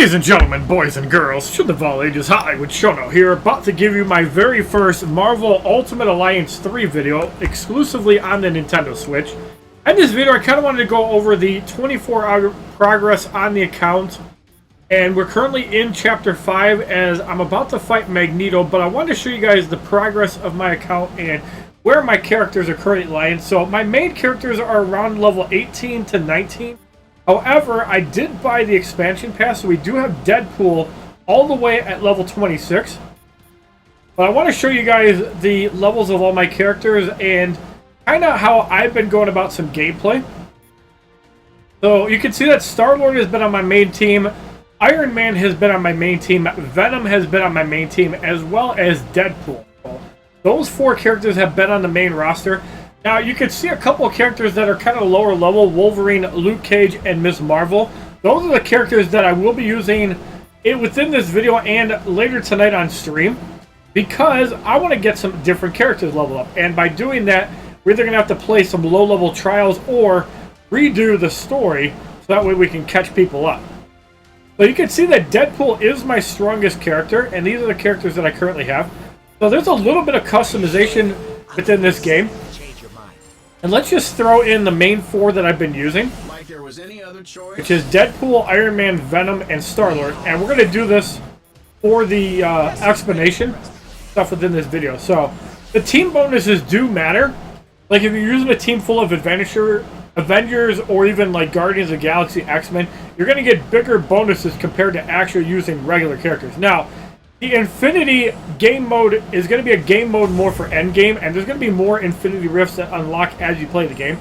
Ladies and gentlemen, boys and girls, to the all ages, HollywoodShono here, about to give you my very first Marvel Ultimate Alliance 3 video, exclusively on the Nintendo Switch. In this video, I kind of wanted to go over the 24-hour progress on the account, and we're currently in Chapter 5 as I'm about to fight Magneto, but I wanted to show you guys the progress of my account and where my characters are currently lying. So my main characters are around level 18 to 19. However, I did buy the expansion pass, so we do have Deadpool all the way at level 26. But I want to show you guys the levels of all my characters and kind of how I've been going about some gameplay. So you can see that Star-Lord has been on my main team, Iron Man has been on my main team, Venom has been on my main team, as well as Deadpool. Those four characters have been on the main roster. Now, you can see a couple of characters that are kind of lower level, Wolverine, Luke Cage, and Ms. Marvel. Those are the characters that I will be using within this video and later tonight on stream, because I want to get some different characters leveled up. And by doing that, we're either going to have to play some low-level trials or redo the story, so that way we can catch people up. So you can see that Deadpool is my strongest character, and these are the characters that I currently have. So there's a little bit of customization within this game. And let's just throw in the main four that I've been using, Like there was any other choice? which is Deadpool, Iron Man, Venom, and Star-Lord. And we're going to do this for the explanation stuff within this video. So the team bonuses do matter. Like if you're using a team full of Avengers or even like Guardians of the Galaxy, X-Men, you're going to get bigger bonuses compared to actually using regular characters. Now, the Infinity game mode is going to be a game mode more for endgame, and there's going to be more Infinity Rifts that unlock as you play the game.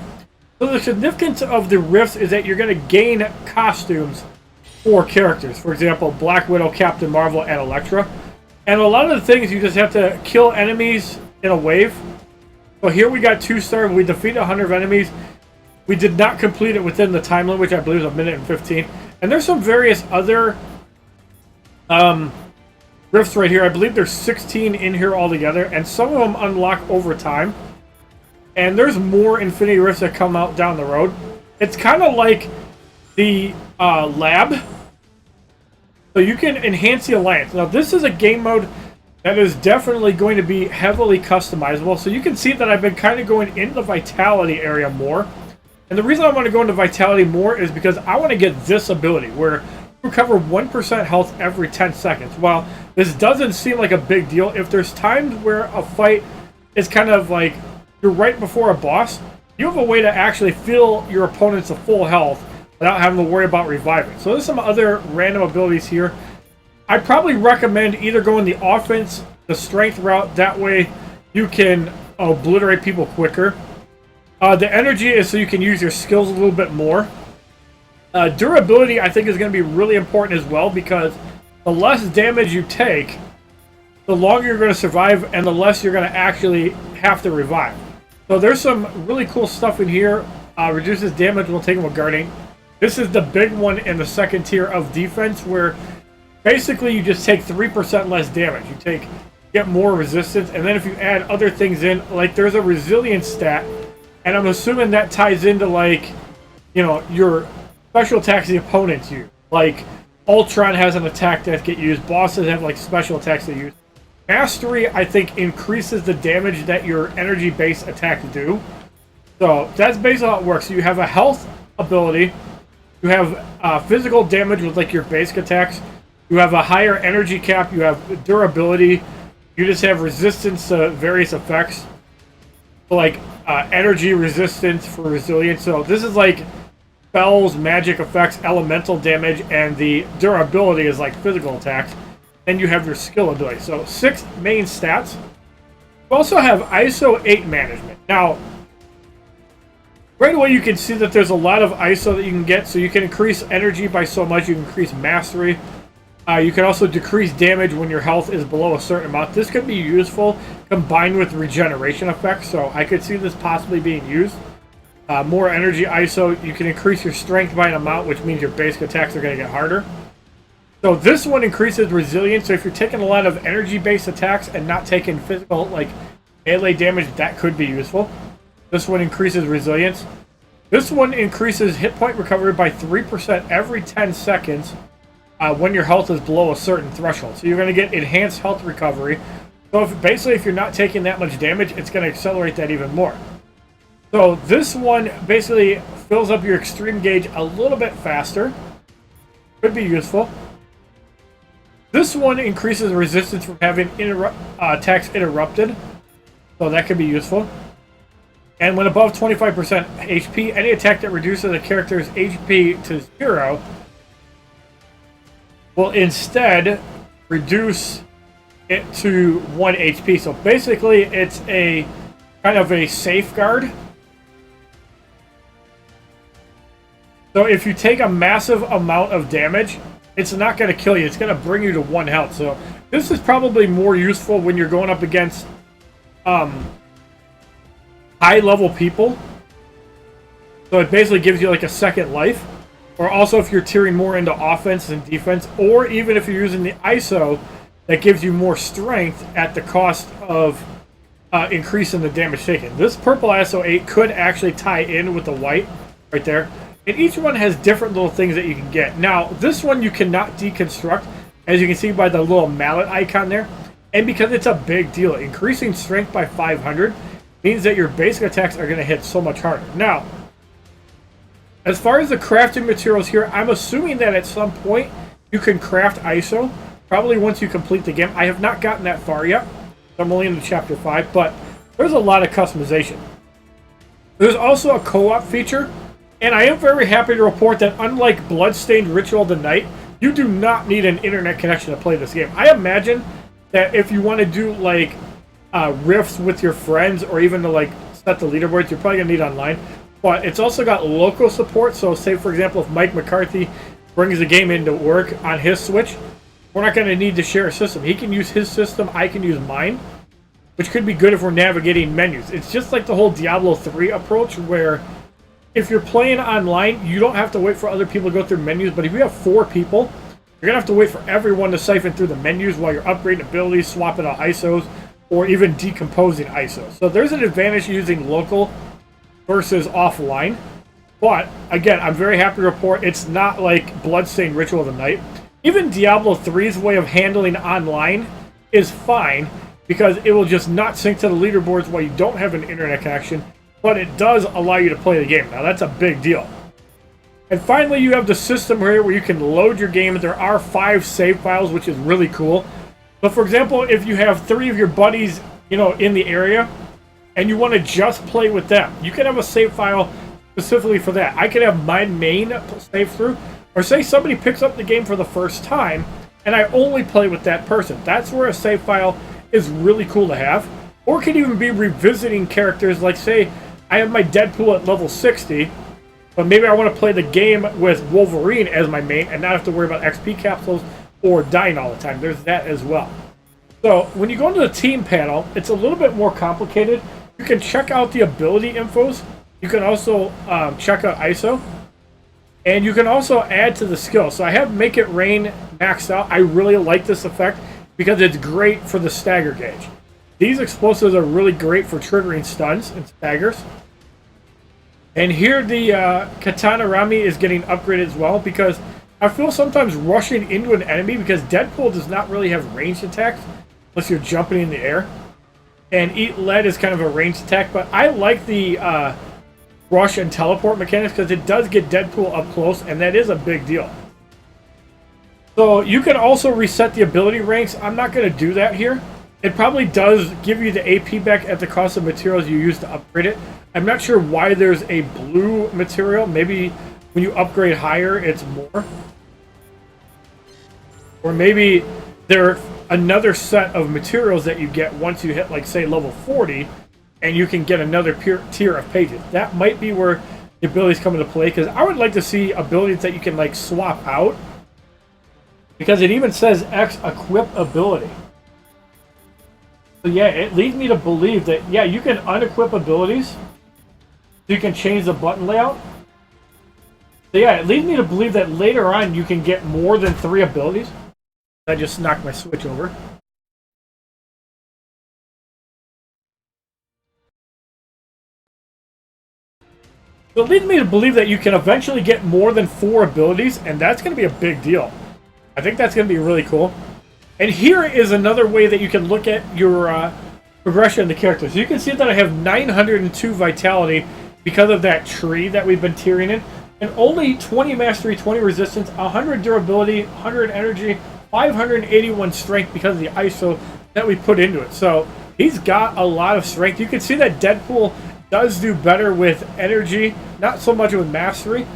So the significance of the Rifts is that you're going to gain costumes for characters. For example, Black Widow, Captain Marvel, and Elektra. And a lot of the things, you just have to kill enemies in a wave. So here we got 2-star. We defeated 100 enemies. We did not complete it within the time limit, which I believe is 1:15. And there's some various other Rifts right here. I believe there's 16 in here altogether, and some of them unlock over time. And there's more Infinity Rifts that come out down the road. It's kind of like the lab. So you can enhance the alliance. Now this is a game mode that is definitely going to be heavily customizable. So you can see that I've been kind of going into the Vitality area more. And the reason I want to go into Vitality more is because I want to get this ability where recover 1% health every 10 seconds. While this doesn't seem like a big deal, if there's times where a fight is kind of like you're right before a boss, you have a way to actually fill your opponents to full health without having to worry about reviving. So there's some other random abilities here. I'd probably recommend either going the offense, the strength route. That way you can obliterate people quicker. The energy is so you can use your skills a little bit more. Durability, I think, is going to be really important as well, because the less damage you take, the longer you're going to survive, and the less you're going to actually have to revive. So there's some really cool stuff in here. Reduces damage while taking with guarding. This is the big one in the second tier of defense, where basically you just take 3% less damage. You get more resistance, and then if you add other things in, like there's a resilience stat, and I'm assuming that ties into, like, you know, your special attacks the opponents use. Like, Ultron has an attack that get used. Bosses have, like, special attacks they use. Mastery, I think, increases the damage that your energy-based attacks do. So, that's basically how it works. So you have a health ability. You have physical damage with, like, your basic attacks. You have a higher energy cap. You have durability. You just have resistance to various effects. So, like, energy resistance for resilience. So, this is, like, spells, magic effects, elemental damage, and the durability is like physical attacks. Then you have your skill ability. So 6 main stats. You also have ISO 8 management. Now, right away you can see that there's a lot of ISO that you can get. So you can increase energy by so much. You can increase mastery. You can also decrease damage when your health is below a certain amount. This could be useful combined with regeneration effects. So I could see this possibly being used. More energy ISO, you can increase your strength by an amount, which means your basic attacks are going to get harder. So this one increases resilience, so if you're taking a lot of energy-based attacks and not taking physical, like, melee damage, that could be useful. This one increases resilience. This one increases hit point recovery by 3% every 10 seconds. when your health is below a certain threshold. So you're going to get enhanced health recovery. So basically, if you're not taking that much damage, it's going to accelerate that even more. So this one basically fills up your extreme gauge a little bit faster. Could be useful. This one increases resistance from having attacks interrupted. So that could be useful. And when above 25% HP, any attack that reduces a character's HP to 0 will instead reduce it to 1 HP. So basically, it's a kind of a safeguard. So if you take a massive amount of damage, it's not going to kill you. It's going to bring you to 1 health. So this is probably more useful when you're going up against high-level people. So it basically gives you like a second life. Or also if you're tiering more into offense and defense, or even if you're using the ISO, that gives you more strength at the cost of increasing the damage taken. This purple ISO 8 could actually tie in with the white right there. And each one has different little things that you can get. Now, this one you cannot deconstruct, as you can see by the little mallet icon there. And because it's a big deal, increasing strength by 500 means that your basic attacks are going to hit so much harder. Now, as far as the crafting materials here, I'm assuming that at some point you can craft ISO, probably once you complete the game. I have not gotten that far yet. I'm only in Chapter 5, but there's a lot of customization. There's also a co-op feature, and I am very happy to report that unlike Bloodstained Ritual of the Night, you do not need an internet connection to play this game. I imagine that if you want to do like rifts with your friends, or even to like set the leaderboards, you're probably going to need online. But it's also got local support, so say for example if Mike McCarthy brings the game into work on his Switch, we're not going to need to share a system. He can use his system, I can use mine, which could be good if we're navigating menus. It's just like the whole Diablo 3 approach, where if you're playing online, you don't have to wait for other people to go through menus, but if you have 4 people, you're going to have to wait for everyone to siphon through the menus while you're upgrading abilities, swapping out ISOs, or even decomposing ISOs. So there's an advantage using local versus offline. But again, I'm very happy to report it's not like Bloodstained Ritual of the Night. Even Diablo 3's way of handling online is fine, because it will just not sync to the leaderboards while you don't have an internet connection, but it does allow you to play the game. Now that's a big deal. And finally, you have the system here where you can load your game. There are 5 save files, which is really cool. But for example, if you have 3 of your buddies, in the area, and you want to just play with them, you can have a save file specifically for that. I can have my main save through, or say somebody picks up the game for the first time, and I only play with that person. That's where a save file is really cool to have. Or it could even be revisiting characters, like say, I have my Deadpool at level 60, but maybe I want to play the game with Wolverine as my main, and not have to worry about XP capsules or dying all the time. There's that as well. So when you go into the team panel, it's a little bit more complicated. You can check out the ability infos. You can also check out ISO. And you can also add to the skill. So I have Make It Rain maxed out. I really like this effect because it's great for the stagger gauge. These explosives are really great for triggering stuns and staggers. And here the Katana Rami is getting upgraded as well, because I feel sometimes rushing into an enemy, because Deadpool does not really have ranged attacks unless you're jumping in the air. And Eat Lead is kind of a ranged attack, but I like the rush and teleport mechanics because it does get Deadpool up close, and that is a big deal. So you can also reset the ability ranks. I'm not going to do that here. It probably does give you the AP back at the cost of materials you use to upgrade it. I'm not sure why there's a blue material. Maybe when you upgrade higher, it's more. Or maybe there another set of materials that you get once you hit, like, say, level 40, and you can get another tier of pages. That might be where the abilities come into play, because I would like to see abilities that you can, like, swap out, because it even says X equip ability. So yeah, it leads me to believe that, yeah, you can unequip abilities, so you can change the button layout. So yeah, it leads me to believe that later on you can get more than 3 abilities. I just knocked my Switch over. So it leads me to believe that you can eventually get more than 4 abilities, and that's going to be a big deal. I think that's going to be really cool. And here is another way that you can look at your progression of the character. So you can see that I have 902 vitality because of that tree that we've been tiering in. And only 20 mastery, 20 resistance, 100 durability, 100 energy, 581 strength because of the ISO that we put into it. So he's got a lot of strength. You can see that Deadpool does do better with energy, not so much with mastery.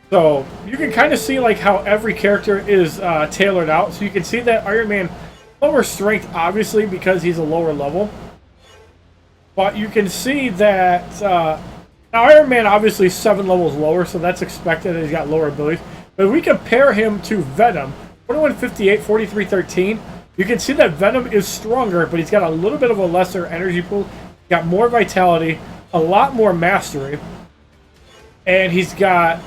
So you can kind of see like how every character is tailored out. So you can see that Iron Man lower strength, obviously, because he's a lower level. But you can see that now Iron Man obviously 7 levels lower, so that's expected that he's got lower abilities. But if we compare him to Venom, 2158, 4313, you can see that Venom is stronger, but he's got a little bit of a lesser energy pool. He's got more vitality, a lot more mastery, and he's got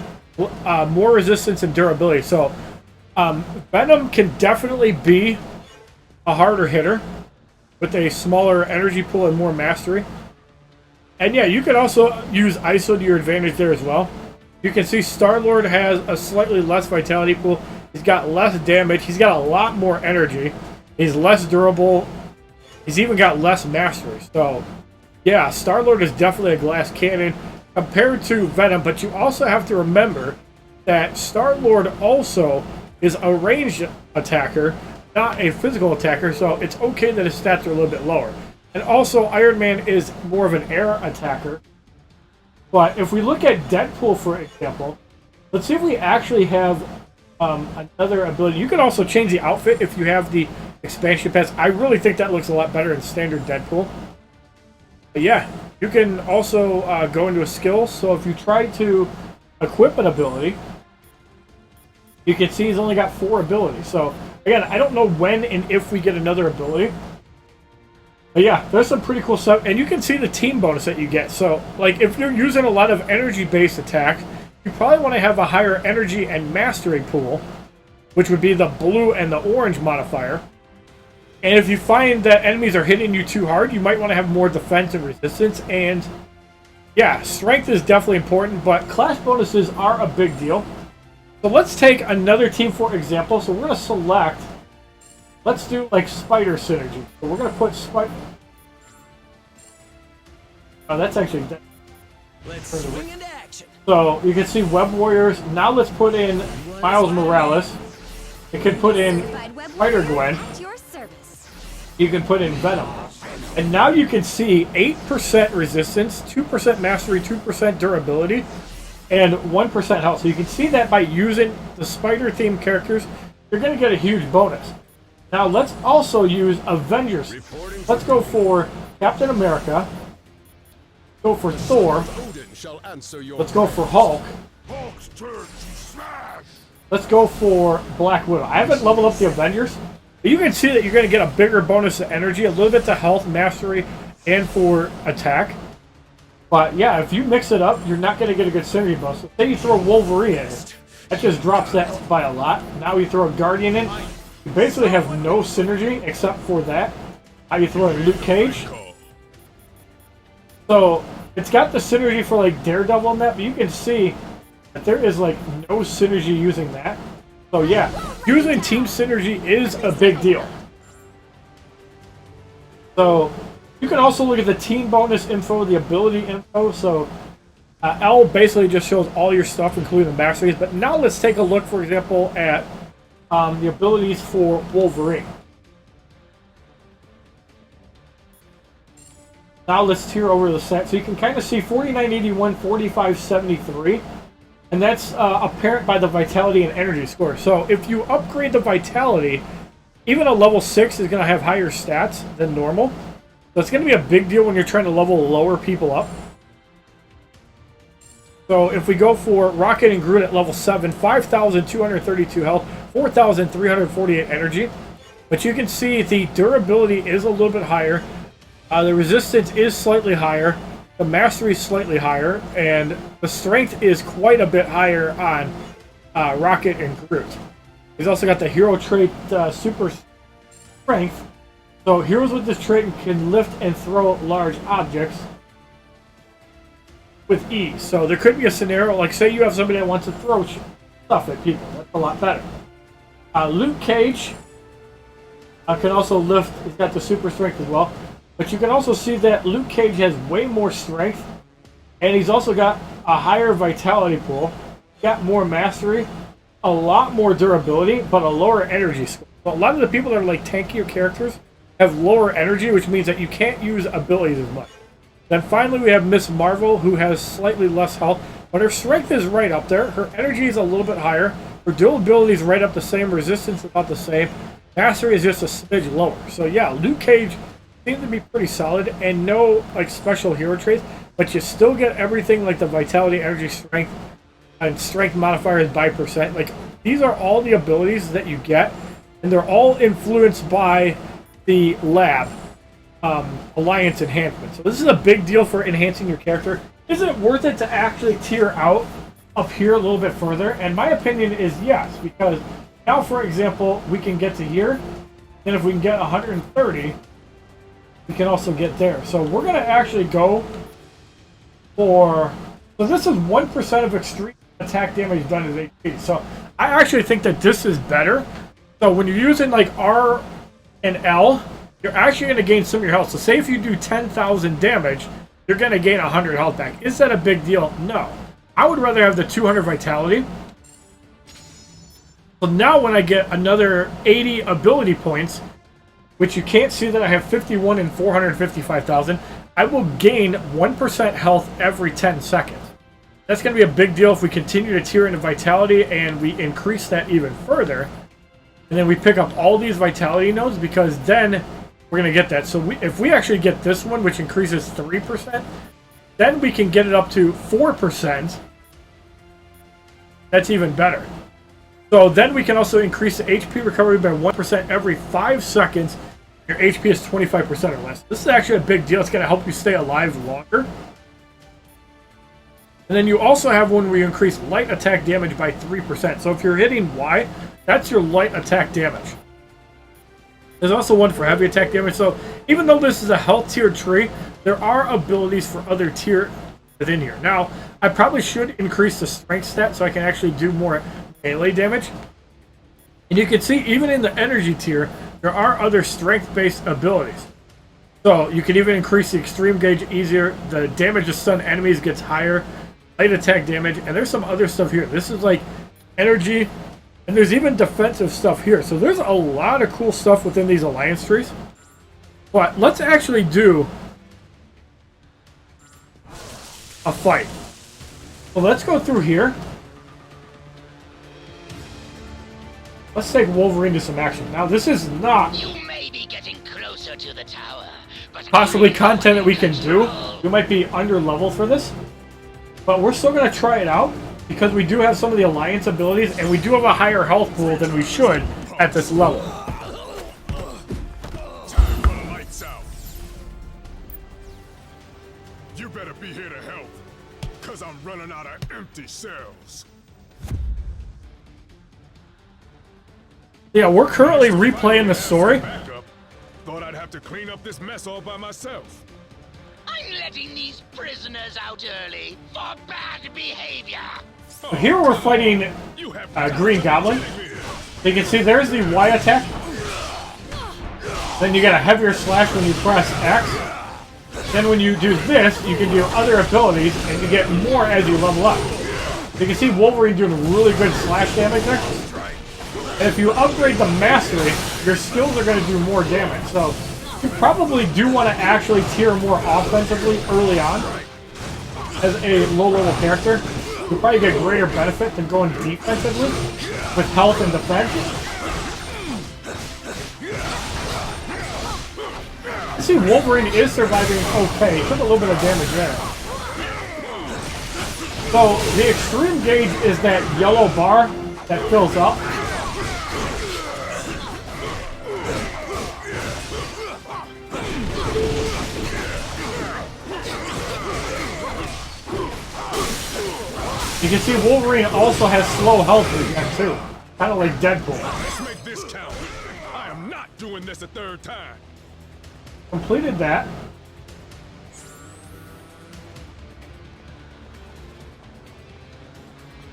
more resistance and durability. So Venom can definitely be a harder hitter with a smaller energy pool and more mastery. And yeah, you can also use ISO to your advantage there as well. You can see Star-Lord has a slightly less vitality pool. He's got less damage. He's got a lot more energy. He's less durable. He's even got less mastery. So yeah, Star-Lord is definitely a glass cannon compared to Venom, but you also have to remember that Star-Lord also is a ranged attacker, not a physical attacker, so it's okay that his stats are a little bit lower. And also, Iron Man is more of an air attacker. But if we look at Deadpool, for example, let's see if we actually have another ability. You can also change the outfit if you have the expansion pass. I really think that looks a lot better in standard Deadpool. But yeah, you can also go into a skill. So if you try to equip an ability, you can see he's only got 4 abilities. So again, I don't know when and if we get another ability. But yeah, there's some pretty cool stuff. And you can see the team bonus that you get. So like if you're using a lot of energy-based attacks, you probably want to have a higher energy and mastery pool, which would be the blue and the orange modifier. And if you find that enemies are hitting you too hard, you might want to have more defense and resistance. And yeah, strength is definitely important, but class bonuses are a big deal. So let's take another team for example. So we're going to select, let's do like Spider Synergy. So we're going to put Spider. Oh, that's actually. Let's swing into action. So you can see Web Warriors. Now let's put in Miles Morales. You can put in Spider-Gwen. You can put in Venom. And now you can see 8% resistance, 2% mastery, 2% durability, and 1% health. So you can see that by using the Spider-themed characters, you're going to get a huge bonus. Now let's also use Avengers. Let's go for Captain America. Go for Thor. Let's go for Hulk. Let's go for Black Widow. I haven't leveled up the Avengers, but you can see that you're going to get a bigger bonus to energy, a little bit to health, mastery, and for attack. But yeah, if you mix it up, you're not going to get a good synergy bonus. So say you throw Wolverine in, that just drops that by a lot. Now you throw a Guardian in, you basically have no synergy except for that. Now you throw in Luke Cage. So it's got the synergy for like Daredevil and that, but you can see that there is like no synergy using that. So yeah, using team synergy is a big deal. So you can also look at the team bonus info, the ability info. So L basically just shows all your stuff, including the masteries. But now let's take a look, for example, at the abilities for Wolverine. Now let's tier over the set. So you can kind of see 4981, 4573. And that's apparent by the vitality and energy score. So if you upgrade the vitality, even a level 6 is going to have higher stats than normal. So it's going to be a big deal when you're trying to level lower people up. So if we go for Rocket and Groot at level 7, 5,232 health, 4,348 energy. But you can see the durability is a little bit higher. The resistance is slightly higher. The mastery is slightly higher. And the strength is quite a bit higher on Rocket and Groot. He's also got the hero trait super strength. So heroes with this trait can lift and throw large objects with ease. So there could be a scenario, like say you have somebody that wants to throw stuff at people. That's a lot better. Luke Cage can also lift. He's got the super strength as well. But you can also see that Luke Cage has way more strength. And he's also got a higher vitality pool. Got more mastery. A lot more durability, but a lower energy score. So a lot of the people that are like tankier characters have lower energy, which means that you can't use abilities as much. Then finally we have Miss Marvel, who has slightly less health, but her strength is right up there. Her energy is a little bit higher. Her durability is right up the same. Resistance is about the same. Mastery is just a smidge lower. So yeah, Luke Cage seems to be pretty solid, and no like special hero traits, but you still get everything like the vitality, energy, strength, and strength modifiers by percent. Like these are all the abilities that you get, and they're all influenced by the lab alliance enhancement. So this is a big deal for enhancing your character. Is it worth it to actually tier out up here a little bit further? And my opinion is yes, because now, for example, we can get to here, and if we can get 130, we can also get there. So we're going to actually go for... So this is 1% of extreme attack damage done as HP. So I actually think that this is better. So when you're using like R and L, you're actually going to gain some of your health. So say if you do 10,000 damage, you're going to gain 100 health back. Is that a big deal? No. I would rather have the 200 vitality. So now when I get another 80 ability points, which you can't see that I have 51 and 455,000, I will gain 1% health every 10 seconds. That's going to be a big deal if we continue to tier into vitality and we increase that even further. And then we pick up all these vitality nodes, because then we're going to get that. So if we actually get this one, which increases 3%, then we can get it up to 4%. That's even better. So then we can also increase the HP recovery by 1% every 5 seconds. Your HP is 25% or less. This is actually a big deal. It's going to help you stay alive longer. And then you also have one where you increase light attack damage by 3%. So if you're hitting Y, that's your light attack damage. There's also one for heavy attack damage. So even though this is a health tier tree, there are abilities for other tier within here. Now, I probably should increase the strength stat so I can actually do more melee damage. And you can see even in the energy tier, there are other strength-based abilities. So you can even increase the extreme gauge easier. The damage to stun enemies gets higher. Light attack damage. And there's some other stuff here. This is like energy. And there's even defensive stuff here. So there's a lot of cool stuff within these alliance trees. But let's actually do a fight. So let's go through here. Let's take Wolverine to some action. Now this is not You may be getting closer to the tower, but possibly content that we can do. We might be under level for this. But we're still going to try it out, because we do have some of the alliance abilities, and we do have a higher health pool than we should at this level. Time for the lights out. You better be here to help, cause I'm running out of empty cells. Yeah, we're currently replaying the story. Backup. Thought I'd have to clean up this mess all by myself. I'm letting these prisoners out early for bad behavior. Here we're fighting You have Green Goblin. You can see there's the Y attack. Then you get a heavier slash when you press X. Then when you do this, you can do other abilities, and you get more as you level up. You can see Wolverine doing really good slash damage there. And if you upgrade the mastery, your skills are going to do more damage. So you probably do want to actually tier more offensively early on as a low-level character. You'll probably get greater benefit than going defensively with health and defense. You see, Wolverine is surviving okay. He took a little bit of damage there. So the extreme gauge is that yellow bar that fills up. You can see Wolverine also has slow health regen too. Kind of like Deadpool. Let's make this count. I am not doing this a third time. Completed that.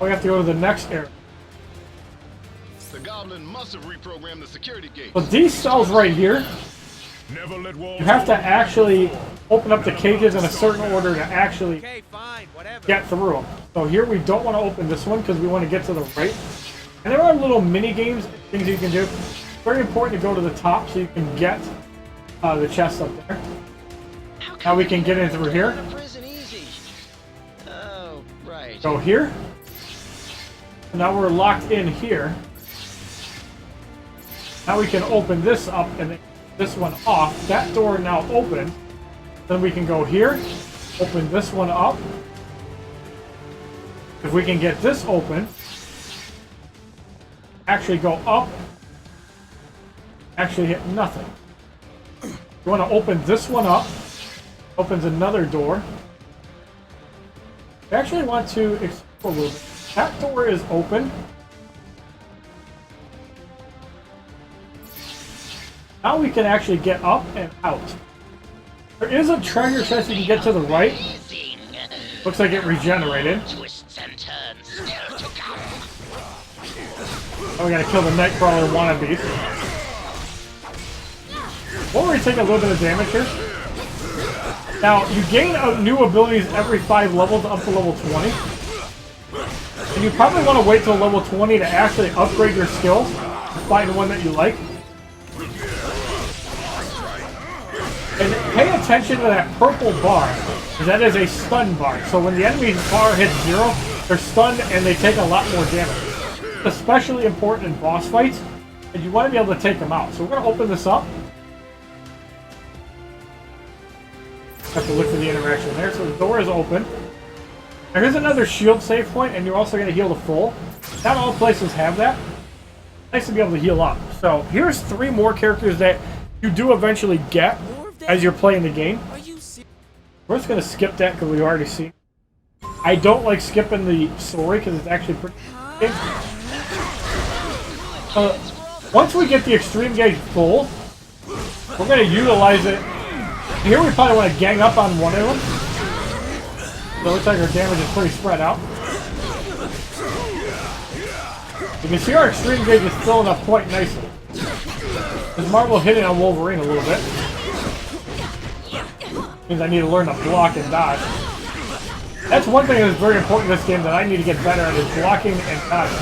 We have to go to the next area. The goblin must have reprogrammed the security gate. But these cells right here, Never let walls. you have to actually open up the cages in a certain order to actually Okay, fine, whatever. get through them. So here we don't want to open this one because we want to get to the right. And there are little mini games, things you can do. It's very important to go to the top so you can get the chest up there. Now we can get in through here. Prison easy. Oh, right. Go here. Now we're locked in here. Now we can open this up and then this one off. That door now opens. Then we can go here, open this one up. If we can get this open, actually go up, actually hit nothing. You want to open this one up, opens another door. I actually want to explore a little bit. That door is open. Now we can actually get up and out. There is a treasure chest you can get to the right. Amazing. Looks like it regenerated. Twists and turns still to come. Oh, we gotta kill the Nightcrawler wannabes. Wolverine take a little bit of damage here. Now, you gain new abilities every 5 levels up to level 20. And you probably want to wait till level 20 to actually upgrade your skills to find one that you like. And pay attention to that purple bar, because that is a stun bar. So when the enemy's bar hits 0, they're stunned and they take a lot more damage. It's especially important in boss fights, and you want to be able to take them out. So we're going to open this up. Have to look for the interaction there. So the door is open. There is another shield save point, and you're also going to heal to full. Not all places have that. Nice to be able to heal up. So here's 3 more characters that you do eventually get as you're playing the game. We're just going to skip that because we've already seen. I don't like skipping the story because it's actually pretty big. Once we get the extreme gauge full, we're going to utilize it. Here we probably want to gang up on one of them. So it looks like our damage is pretty spread out. You can see our extreme gauge is filling up quite nicely. This Marvel hitting on Wolverine a little bit. Means I need to learn to block and dodge. That's one thing that's very important in this game that I need to get better at is blocking and dodging.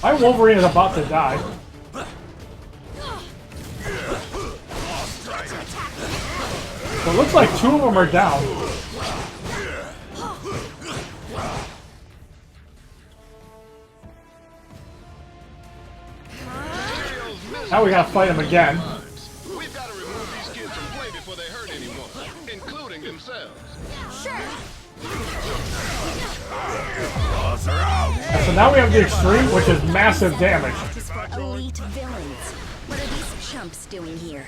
My Wolverine is about to die. So it looks like 2 of them are down. Now we gotta fight them again. We've got to remove these kids from play before they hurt anyone, including themselves. And so now we have the extreme, which is massive damage. Elite villains. What are these chumps doing here?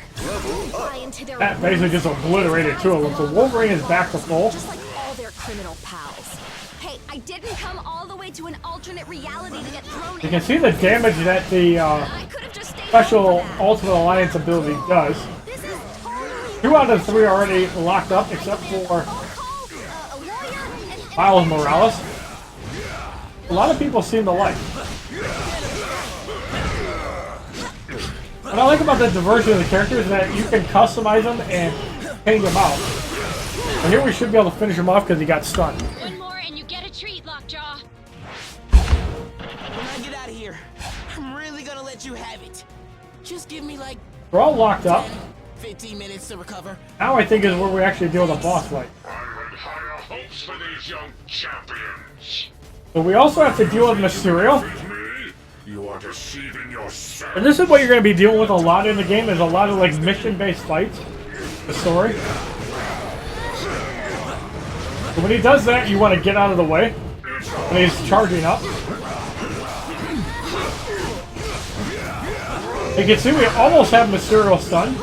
That basically just obliterated 2 of them. So Wolverine is back to full. Just like all their criminal pals. Hey, I didn't come all the way to an alternate reality to get thrown in. You can see the damage that the I could have just stayed special home for that. Ultimate Alliance ability does. This is totally 2 out of 3 are already locked up, except for a lawyer and Miles Morales. A lot of people seem to like. What I like about the diversity of the characters is that you can customize them and change them out. And here we should be able to finish him off because he got stunned. One more and you get a treat, Lockjaw. When I get out of here, I'm really gonna let you have it. Just give me like We're all locked up. 15 minutes to recover. Now I think is where we actually deal with a boss fight. I had higher hopes for these young champions. So we also have to deal with Mysterio. With me, you are deceiving yourself. And this is what you're going to be dealing with a lot in the game, is a lot of like mission-based fights. The story. So when he does that, you want to get out of the way. When he's charging up. You can see we almost have Mysterio stunned.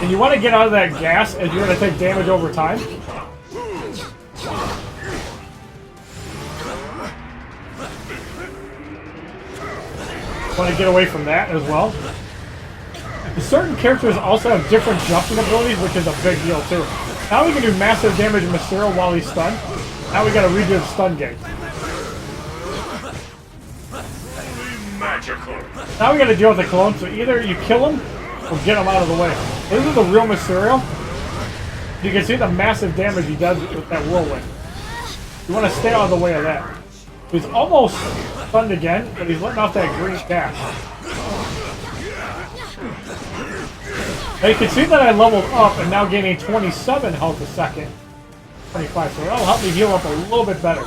And you want to get out of that gas as you're going to take damage over time. Want to get away from that as well. Certain characters also have different jumping abilities, which is a big deal too. Now we can do massive damage to Mysterio while he's stunned. Now we gotta redo the stun gate. Now we gotta deal with the clone, so either you kill him or get him out of the way. This is the real Mysterio. You can see the massive damage he does with that whirlwind. You want to stay out of the way of that. He's almost stunned again, but he's letting off that green gas. Now you can see that I leveled up and now gaining 27 health a second. 25, so that'll help me heal up a little bit better.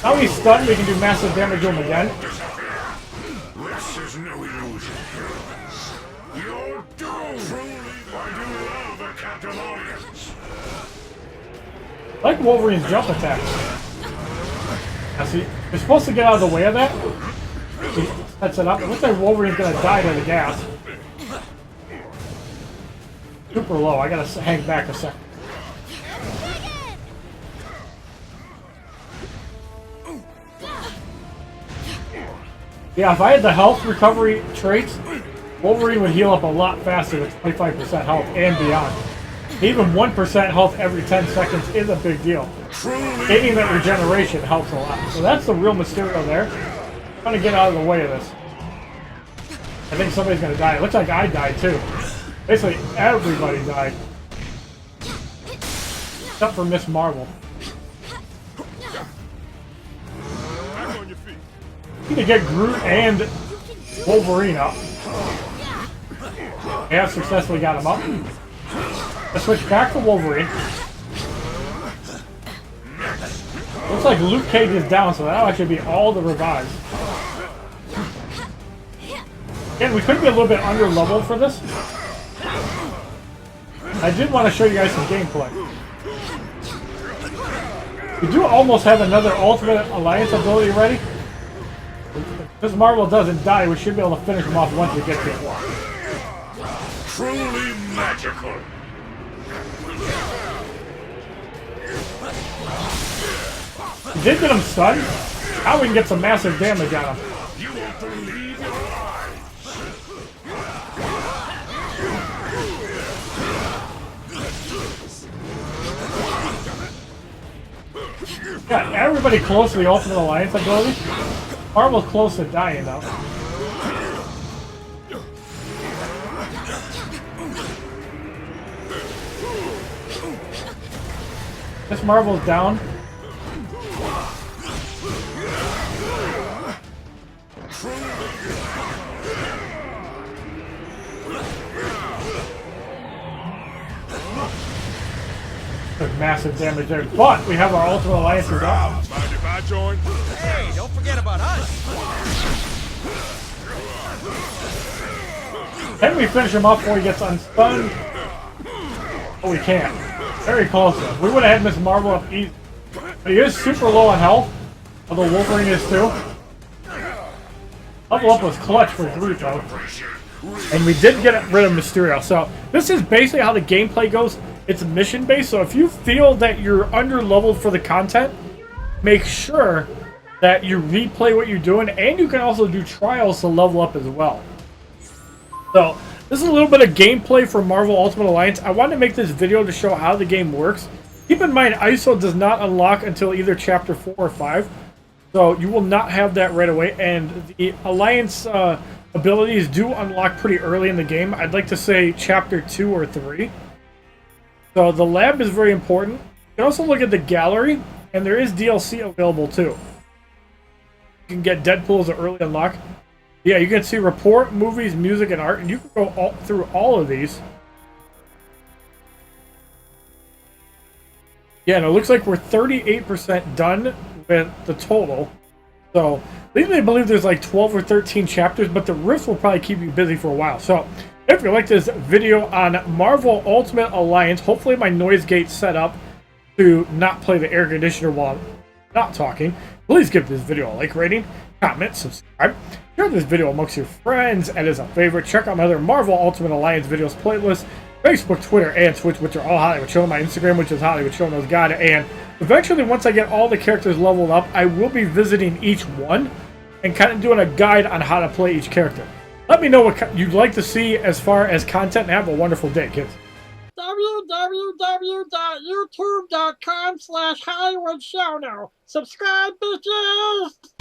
Now he's stunned, we can do massive damage to him again. This is no illusion. You're doomed. I do love a captive audience. I like Wolverine's jump attack. Now see, you're supposed to get out of the way of that. He sets it up. It looks like Wolverine's gonna die to the gas. Super low. I gotta hang back a second. Yeah, if I had the health recovery traits, Wolverine would heal up a lot faster with 25% health and beyond. Even 1% health every 10 seconds is a big deal. Gaining that regeneration helps a lot. So that's the real Mysterio there. I'm gonna get out of the way of this. I think somebody's gonna die. It looks like I died too. Basically, everybody died. Except for Miss Marvel. Back on your feet. You need to get Groot and Wolverine up. We have successfully got him up. Let's switch back to Wolverine. Looks like Luke Cage is down, so that'll actually be all the revives. Again, we could be a little bit under level for this. I did want to show you guys some gameplay. We do almost have another Ultimate Alliance ability ready. If Marvel doesn't die, we should be able to finish him off once we get to it. Truly magical. We did get him stunned. Now we can get some massive damage on him. You won't believe your eyes. Got everybody close to the Ultimate Alliance ability. Marvel's close to dying though. This Marvel's down. Took massive damage there, but we have our Ultimate Alliance up. Mind if I join? Hey, don't forget about us. Can we finish him up before he gets unstunned? Oh, we can't. Very close though. We would have had Miss Marvel up easy. But he is super low on health, although Wolverine is too. Level up was clutch for Groot though. And we did get rid of Mysterio. So this is basically how the gameplay goes. It's mission based, so if you feel that you're under leveled for the content, make sure that you replay what you're doing, and you can also do trials to level up as well. So this is a little bit of gameplay for Marvel Ultimate Alliance. I wanted to make this video to show how the game works. Keep in mind, ISO does not unlock until either Chapter 4 or 5, so you will not have that right away, and the Alliance abilities do unlock pretty early in the game. I'd like to say Chapter 2 or 3. So the lab is very important. You can also look at the gallery, and there is DLC available too. You can get Deadpool as an early unlock. Yeah, you can see report, movies, music, and art, and you can go through all of these. Yeah, and it looks like we're 38% done with the total. So, I believe there's like 12 or 13 chapters, but the rifts will probably keep you busy for a while. So, if you like this video on Marvel Ultimate Alliance, hopefully my noise gate's set up to not play the air conditioner while I'm not talking. Please give this video a like rating, comment, subscribe, share this video amongst your friends, and as a favorite, check out my other Marvel Ultimate Alliance videos playlist, Facebook, Twitter, and Twitch, which are all HollywoodShono, my Instagram, which is HollywoodShono's God, and eventually, once I get all the characters leveled up, I will be visiting each one and kind of doing a guide on how to play each character. Let me know what you'd like to see as far as content, and have a wonderful day, kids. www.youtube.com/HollywoodShono. Subscribe, bitches!